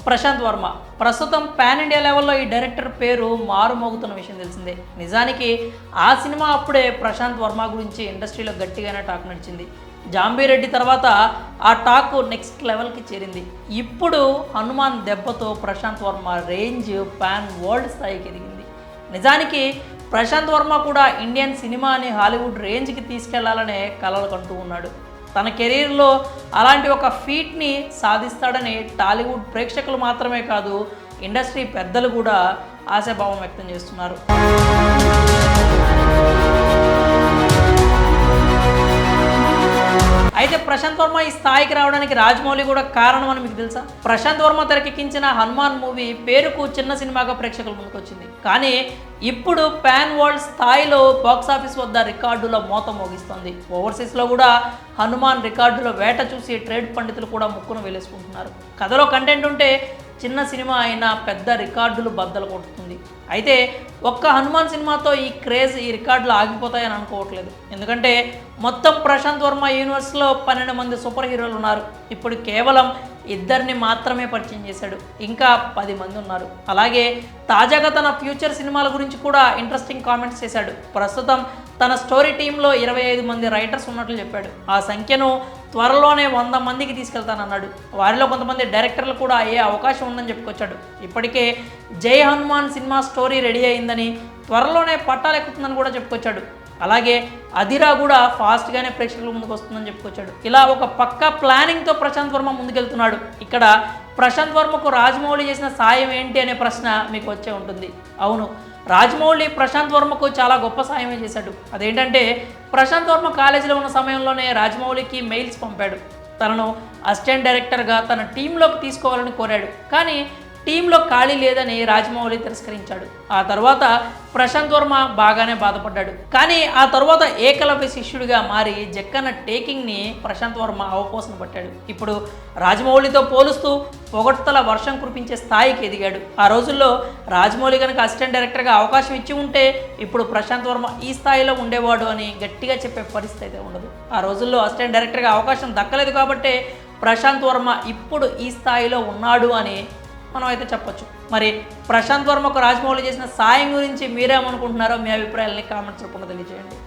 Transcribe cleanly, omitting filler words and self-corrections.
ప్రశాంత్ వర్మ ప్రస్తుతం pan India లెవెల్లో ఈ డైరెక్టర్ పేరు మారుమోగుతున్న విషయం తెలిసిందే. నిజానికి ఆ సినిమా అప్పుడే ప్రశాంత్ వర్మ గురించి ఇండస్ట్రీలో గట్టిగానే టాక్ నడిచింది. జాంబీరెడ్డి తర్వాత ఆ టాక్ నెక్స్ట్ లెవెల్కి చేరింది. ఇప్పుడు హనుమాన్ దెబ్బతో Prashanth Varma range pan world స్థాయికి ఎదిగింది. నిజానికి ప్రశాంత్ వర్మ కూడా ఇండియన్ సినిమాని హాలీవుడ్ రేంజ్కి తీసుకెళ్లాలనే కలలు కంటూ ఉన్నాడు. తన కెరీర్లో అలాంటి ఒక ఫీట్ని సాధిస్తాడని టాలీవుడ్ ప్రేక్షకులు మాత్రమే కాదు, ఇండస్ట్రీ పెద్దలు కూడా ఆశాభావం వ్యక్తం చేస్తున్నారు. అయితే ప్రశాంత్ వర్మ ఈ స్థాయికి రావడానికి రాజమౌళి కూడా కారణం అని మీకు తెలుసా? ప్రశాంత్ వర్మ తెరకెక్కించిన హనుమాన్ మూవీ పేరుకు చిన్న సినిమాగా ప్రేక్షకుల ముందుకు వచ్చింది. కానీ ఇప్పుడు పాన్ వరల్డ్ స్థాయిలో బాక్సాఫీస్ వద్ద రికార్డుల మోత మోగిస్తోంది. ఓవర్సీస్లో కూడా హనుమాన్ రికార్డుల వేట చూసి ట్రేడ్ పండితులు కూడా ముక్కును వేలేసుకుంటున్నారు. కథలో కంటెంట్ ఉంటే చిన్న సినిమా అయినా పెద్ద రికార్డులు బద్దలు కొడుతుంది. అయితే ఒక్క హనుమాన్ సినిమాతో ఈ క్రేజ్, ఈ రికార్డులు ఆగిపోతాయని అనుకోవట్లేదు. ఎందుకంటే మొత్తం ప్రశాంత్ వర్మ యూనివర్స్లో 12 మంది సూపర్ హీరోలు ఉన్నారు. ఇప్పుడు కేవలం 2 మాత్రమే పరిచయం చేశాడు, ఇంకా 10 మంది ఉన్నారు. అలాగే తాజాగా తన ఫ్యూచర్ సినిమాల గురించి కూడా ఇంట్రెస్టింగ్ కామెంట్స్ చేశాడు. ప్రస్తుతం తన స్టోరీ టీంలో 25 మంది రైటర్స్ ఉన్నట్లు చెప్పాడు. ఆ సంఖ్యను త్వరలోనే 100 మందికి తీసుకెళ్తానన్నాడు. వారిలో కొంతమంది డైరెక్టర్లు కూడా అయ్యే అవకాశం ఉందని చెప్పుకొచ్చాడు. ఇప్పటికే జై హనుమాన్ సినిమా స్టోరీ రెడీ అయిందని, త్వరలోనే పట్టాలెక్కుతుందని కూడా చెప్పుకొచ్చాడు. అలాగే అదిరా కూడా ఫాస్ట్గానే ప్రేక్షకుల ముందుకు వస్తుందని చెప్పుకొచ్చాడు. ఇలా ఒక పక్కా ప్లానింగ్తో ప్రశాంత్ వర్మ ముందుకెళ్తున్నాడు. ఇక్కడ ప్రశాంత్ వర్మకు రాజమౌళి చేసిన సాయం ఏంటి అనే ప్రశ్న మీకు వచ్చే ఉంటుంది. అవును, రాజమౌళి ప్రశాంత్ వర్మకు చాలా గొప్ప సాయమే చేశాడు. అదేంటంటే ప్రశాంత్ వర్మ కాలేజీలో ఉన్న సమయంలోనే రాజమౌళికి మెయిల్స్ పంపాడు. తనను అసిస్టెంట్ డైరెక్టర్గా తన టీంలోకి తీసుకోవాలని కోరాడు. కానీ టీంలో ఖాళీ లేదని రాజమౌళి తిరస్కరించాడు. ఆ తర్వాత ప్రశాంత్ వర్మ బాగానే బాధపడ్డాడు. కానీ ఆ తర్వాత ఏకలవ్య శిష్యుడిగా మారి జక్కన్న టేకింగ్ని ప్రశాంత్ వర్మ అవపోసన పట్టాడు. ఇప్పుడు రాజమౌళితో పోలుస్తూ పొగడ్తల వర్షం కురిపించే స్థాయికి ఎదిగాడు. ఆ రోజుల్లో రాజమౌళి కనుక అసిస్టెంట్ డైరెక్టర్గా అవకాశం ఇచ్చి ఉంటే ఇప్పుడు ప్రశాంత్ వర్మ ఈ స్థాయిలో ఉండేవాడు అని గట్టిగా చెప్పే పరిస్థితి అయితే ఉండదు. ఆ రోజుల్లో అసిస్టెంట్ డైరెక్టర్గా అవకాశం దక్కలేదు కాబట్టే ప్రశాంత్ వర్మ ఇప్పుడు ఈ స్థాయిలో ఉన్నాడు అని మనం అయితే చెప్పొచ్చు. మరి ప్రశాంత్ వర్మకు రాజమౌళి చేసిన సాయం గురించి మీరేమనుకుంటున్నారో మీ అభిప్రాయాలని కామెంట్స్ రూపంలో తెలియజేయండి.